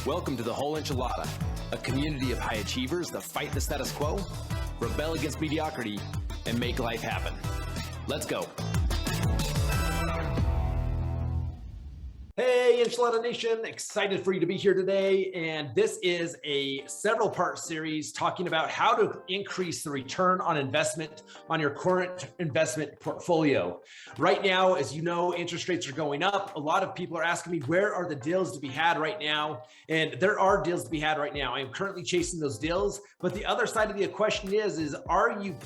Welcome to the Whole Enchilada, a community of high achievers that fight the status quo, rebel against mediocrity, and make life happen. Let's go. Hey, Enchilada Nation, excited for you to be here today. And this is a several-part series talking about how to increase the return on investment on your current investment portfolio. Right now, as you know, interest rates are going up. A lot of people are asking me, where are the deals to be had right now? And there are deals to be had right now. I am currently chasing those deals. But the other side of the question is are you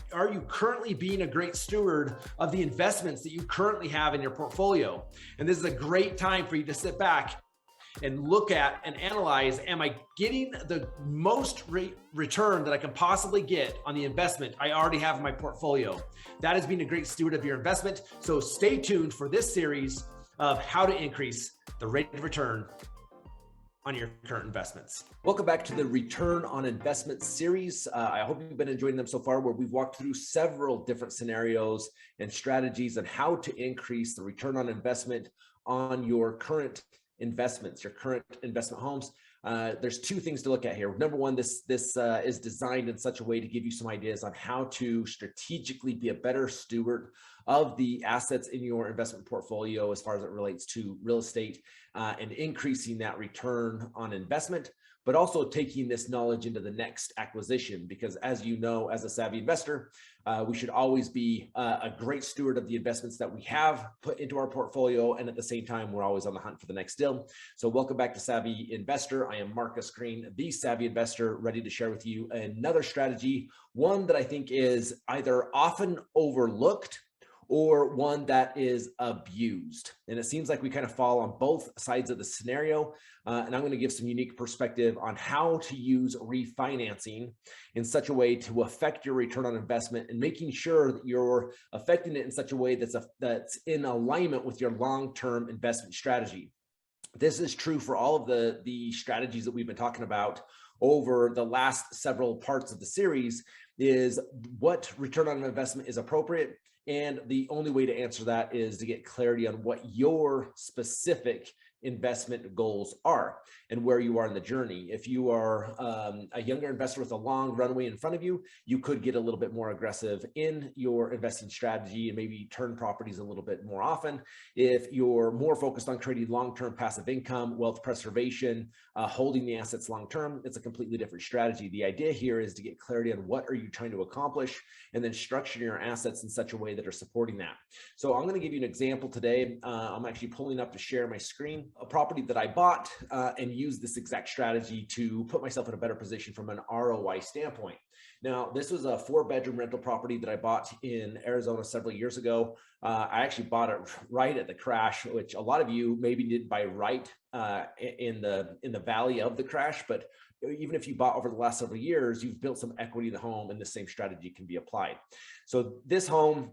currently being a great steward of the investments that you currently have in your portfolio? And this is a great time for you to sit back and look at and analyze, am I getting the most return that I can possibly get on the investment I already have in my portfolio? That is being a great steward of your investment. So stay tuned for this series of how to increase the rate of return on your current investments. Welcome back to the Return on Investment series. I hope you've been enjoying them so far, where we've walked through several different scenarios and strategies on how to increase the return on investment on your current investments, your current investment homes. There's two things to look at here. Number one, this is designed in such a way to give you some ideas on how to strategically be a better steward of the assets in your investment portfolio as far as it relates to real estate and increasing that return on investment, but also taking this knowledge into the next acquisition. Because as you know, as a savvy investor, we should always be a great steward of the investments that we have put into our portfolio. And at the same time, we're always on the hunt for the next deal. So welcome back to Savvy Investor. I am Marcus Green, the Savvy Investor, ready to share with you another strategy, one that I think is either often overlooked or one that is abused. And it seems like we kind of fall on both sides of the scenario. And I'm going to give some unique perspective on how to use refinancing in such a way to affect your return on investment and making sure that you're affecting it in such a way that's in alignment with your long-term investment strategy. This is true for all of the strategies that we've been talking about over the last several parts of the series. Is what return on investment is appropriate. And the only way to answer that is to get clarity on what your specific investment goals are and where you are in the journey. If you are a younger investor with a long runway in front of you, you could get a little bit more aggressive in your investing strategy and maybe turn properties a little bit more often. If you're more focused on creating long-term passive income, wealth preservation, holding the assets long-term, it's a completely different strategy. The idea here is to get clarity on what are you trying to accomplish and then structure your assets in such a way that are supporting that. So I'm going to give you an example today. I'm actually pulling up to share my screen, a property that I bought and used this exact strategy to put myself in a better position from an ROI standpoint. Now, this was a 4-bedroom rental property that I bought in Arizona several years ago. I actually bought it right at the crash, which a lot of you maybe didn't buy right in the valley of the crash, but even if you bought over the last several years, you've built some equity in the home and the same strategy can be applied. So this home,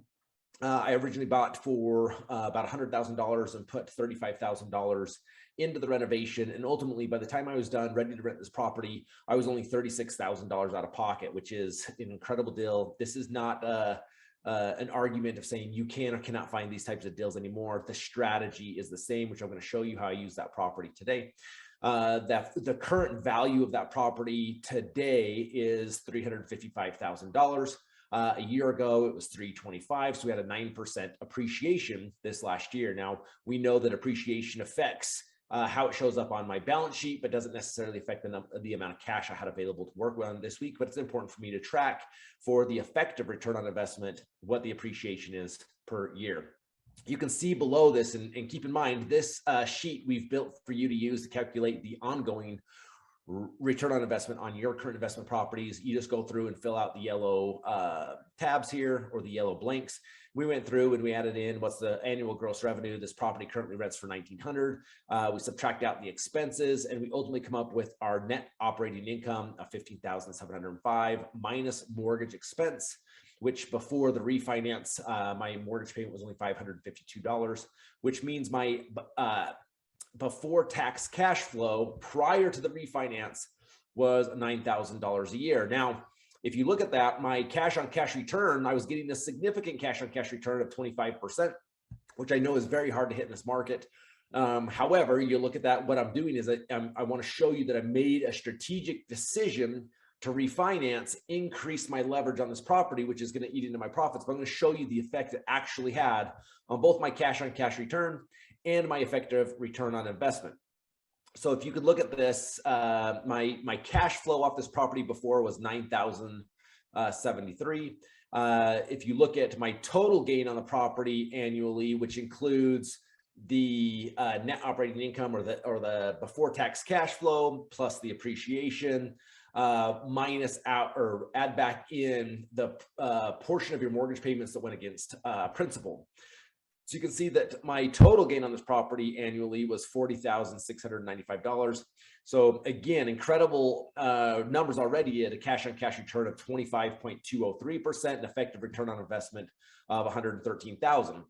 I originally bought for about $100,000 and put $35,000 into the renovation. And ultimately, by the time I was done, ready to rent this property, I was only $36,000 out of pocket, which is an incredible deal. This is not an argument of saying you can or cannot find these types of deals anymore. The strategy is the same, which I'm going to show you how I use that property today. That the current value of that property today is $355,000. A year ago, it was $325,000. So we had a 9% appreciation this last year. Now, we know that appreciation affects how it shows up on my balance sheet, but doesn't necessarily affect the amount of cash I had available to work with this week. But it's important for me to track for the effective return on investment, what the appreciation is per year. You can see below this, and keep in mind, this sheet we've built for you to use to calculate the ongoing return on investment on your current investment properties. You just go through and fill out the yellow tabs here, or the yellow blanks. We went through and we added in what's the annual gross revenue. This property currently rents for $1,900. We subtract out the expenses and we ultimately come up with our net operating income of $15,705 minus mortgage expense, which before the refinance, my mortgage payment was only $552, which means my before tax cash flow prior to the refinance was $9,000 a year. Now, if you look at that, my cash on cash return, I was getting a significant cash on cash return of 25%, which I know is very hard to hit in this market. However, you look at that, what I'm doing is I want to show you that I made a strategic decision to refinance, increase my leverage on this property, which is going to eat into my profits. But I'm going to show you the effect it actually had on both my cash on cash return and my effective return on investment. So if you could look at this, my cash flow off this property before was $9,073. If you look at my total gain on the property annually, which includes the net operating income or the before tax cash flow plus the appreciation, minus out or add back in the portion of your mortgage payments that went against principal. So you can see that my total gain on this property annually was $40,695. So again, incredible numbers already at a cash on cash return of 25.203%, an effective return on investment of 113,000.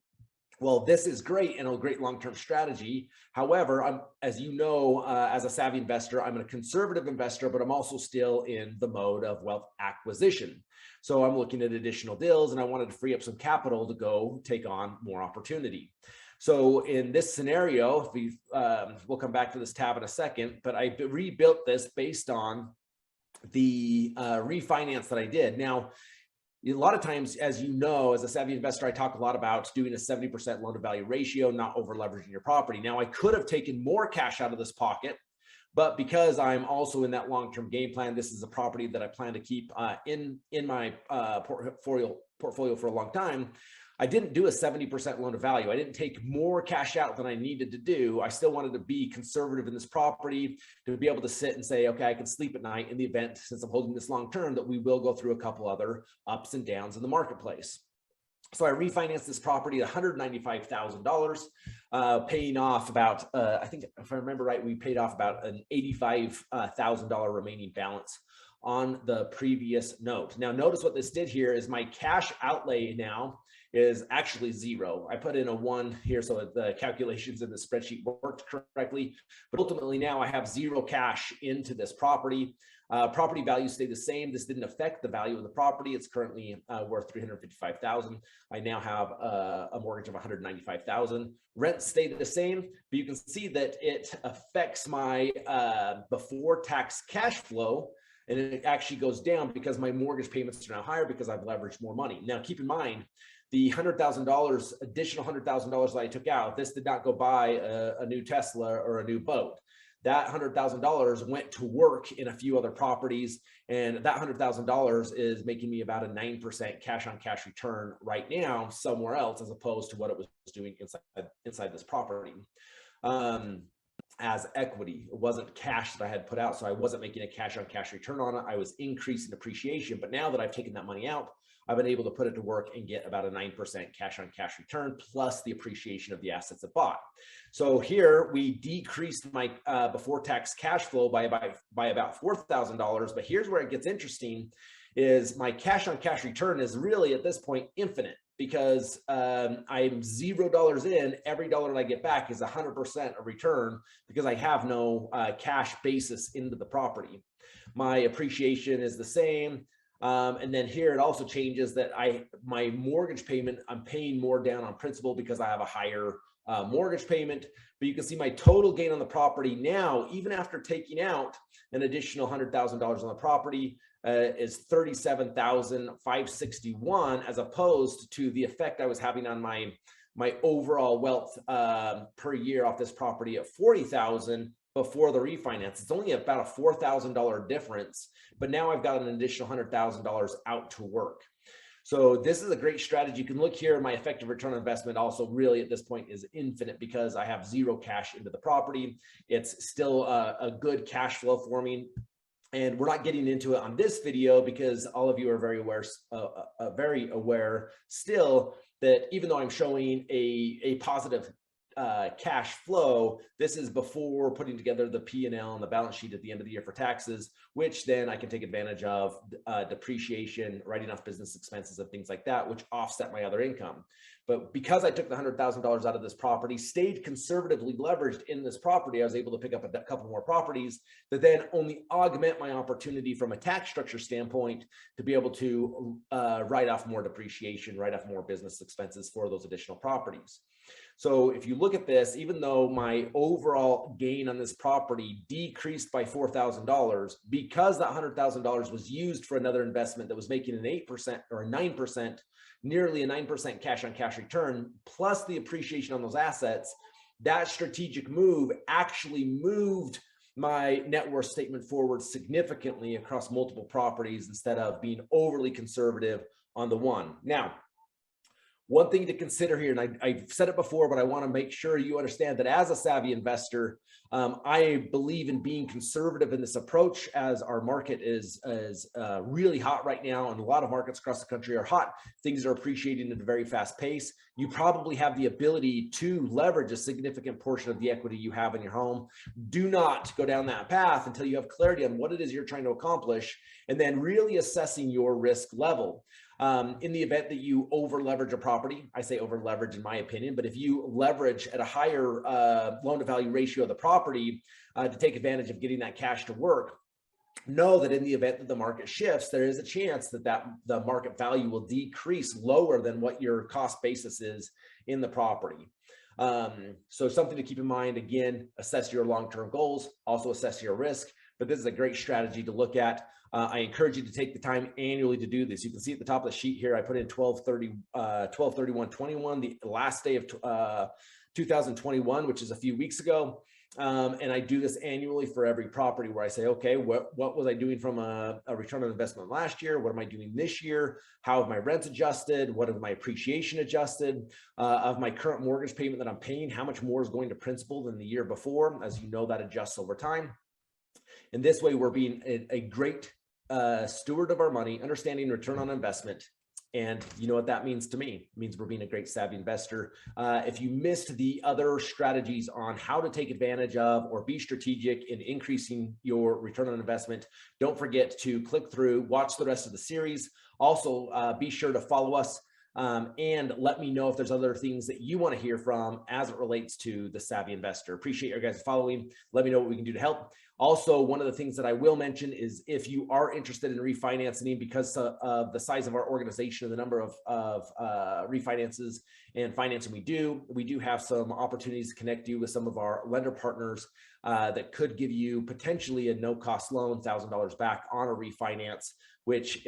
Well, this is great and a great long-term strategy. However, as you know, as a savvy investor, I'm a conservative investor, but I'm also still in the mode of wealth acquisition. So I'm looking at additional deals and I wanted to free up some capital to go take on more opportunity. So in this scenario, we'll come back to this tab in a second, but I rebuilt this based on the refinance that I did. Now, a lot of times, as you know, as a savvy investor, I talk a lot about doing a 70% loan to value ratio, not over leveraging your property. Now, I could have taken more cash out of this pocket, but because I'm also in that long-term game plan, this is a property that I plan to keep in my portfolio for a long time. I didn't do a 70% loan to value. I didn't take more cash out than I needed to do. I still wanted to be conservative in this property to be able to sit and say, okay, I can sleep at night in the event, since I'm holding this long term, that we will go through a couple other ups and downs in the marketplace. So I refinanced this property at $195,000, paying off about, I think if I remember right, we paid off about an $85,000 remaining balance on the previous note. Now, notice what this did here is my cash outlay now is actually zero. I put in a 1 here so the calculations in the spreadsheet worked correctly, but ultimately now I have zero cash into this property. Property value stayed the same. This didn't affect the value of the property. It's currently worth $355,000. I now have a mortgage of $195,000. Rent stayed the same, but you can see that it affects my before tax cash flow, and it actually goes down because my mortgage payments are now higher because I've leveraged more money. Now, keep in mind, the $100,000, additional $100,000 that I took out, this did not go buy a new Tesla or a new boat. That $100,000 went to work in a few other properties, and that $100,000 is making me about a 9% cash on cash return right now somewhere else, as opposed to what it was doing inside this property. As equity, it wasn't cash that I had put out, so I wasn't making a cash on cash return on it. I was increasing appreciation, but now that I've taken that money out, I've been able to put it to work and get about a 9% cash on cash return plus the appreciation of the assets it bought. So here we decreased my before tax cash flow by about $4,000. But here's where it gets interesting: is my cash on cash return is really at this point infinite, because I'm $0 in. Every dollar that I get back is 100% a return because I have no cash basis into the property. My appreciation is the same. And then here it also changes that my mortgage payment, I'm paying more down on principal because I have a higher mortgage payment. But you can see my total gain on the property now, even after taking out an additional $100,000 on the property, is $37,561, as opposed to the effect I was having on my overall wealth per year off this property at $40,000 before the refinance. It's only about a $4,000 difference, but now I've got an additional $100,000 out to work. So this is a great strategy. You can look here, my effective return on investment also really at this point is infinite because I have zero cash into the property. It's still a good cash flow for me. And we're not getting into it on this video because all of you are very aware still that even though I'm showing a positive cash flow, this is before putting together the P&L and the balance sheet at the end of the year for taxes, which then I can take advantage of depreciation, writing off business expenses and things like that, which offset my other income. But because I took the $100,000 out of this property, stayed conservatively leveraged in this property, I was able to pick up a couple more properties that then only augment my opportunity from a tax structure standpoint to be able to write off more depreciation, write off more business expenses for those additional properties. So if you look at this, even though my overall gain on this property decreased by $4,000, because that $100,000 was used for another investment that was making an 8% or a 9%, nearly a 9% cash on cash return, plus the appreciation on those assets, that strategic move actually moved my net worth statement forward significantly across multiple properties instead of being overly conservative on the one. Now, one thing to consider here, and I've said it before, but I want to make sure you understand that as a savvy investor, I believe in being conservative in this approach, as our market is really hot right now, and a lot of markets across the country are hot. Things are appreciating at a very fast pace. You probably have the ability to leverage a significant portion of the equity you have in your home. Do not go down that path until you have clarity on what it is you're trying to accomplish, and then really assessing your risk level. In the event that you over leverage a property, I say over leverage in my opinion, but if you leverage at a higher loan to value ratio of the property to take advantage of getting that cash to work, know that in the event that the market shifts, there is a chance that the market value will decrease lower than what your cost basis is in the property. So something to keep in mind. Again, assess your long-term goals, also assess your risk, but this is a great strategy to look at. I encourage you to take the time annually to do this. You can see at the top of the sheet here, I put in 12/31/21, the last day of 2021, which is a few weeks ago. And I do this annually for every property where I say, okay, what was I doing from a return on investment last year? What am I doing this year? How have my rents adjusted? What have my appreciation adjusted? Of my current mortgage payment that I'm paying, how much more is going to principal than the year before? As you know, that adjusts over time. And this way, we're being a great steward of our money, understanding return on investment. And you know what that means to me? It means we're being a great savvy investor. If you missed the other strategies on how to take advantage of or be strategic in increasing your return on investment, don't forget to click through, watch the rest of the series. Also, be sure to follow us and let me know if there's other things that you want to hear from as it relates to the savvy investor. Appreciate your guys following. Let me know what we can do to help. Also, one of the things that I will mention is if you are interested in refinancing because of the size of our organization and the number of refinances and financing we do have some opportunities to connect you with some of our lender partners that could give you potentially a no-cost loan, $1,000 back on a refinance, which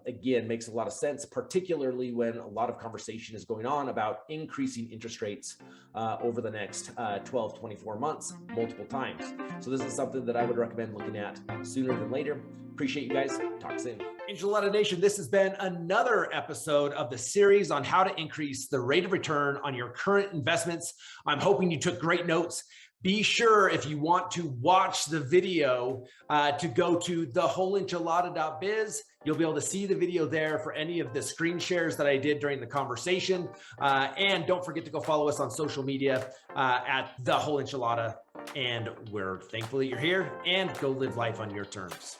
again makes a lot of sense, particularly when a lot of conversation is going on about increasing interest rates over the next 12, 24 months, multiple times. So this is something that I would recommend looking at sooner than later. Appreciate you guys. Talk soon. Enchilada Nation, this has been another episode of the series on how to increase the rate of return on your current investments. I'm hoping you took great notes. Be sure, if you want to watch the video, to go to thewholeenchilada.biz. You'll be able to see the video there for any of the screen shares that I did during the conversation. And don't forget to go follow us on social media at The Whole Enchilada. And we're thankful that you're here, and go live life on your terms.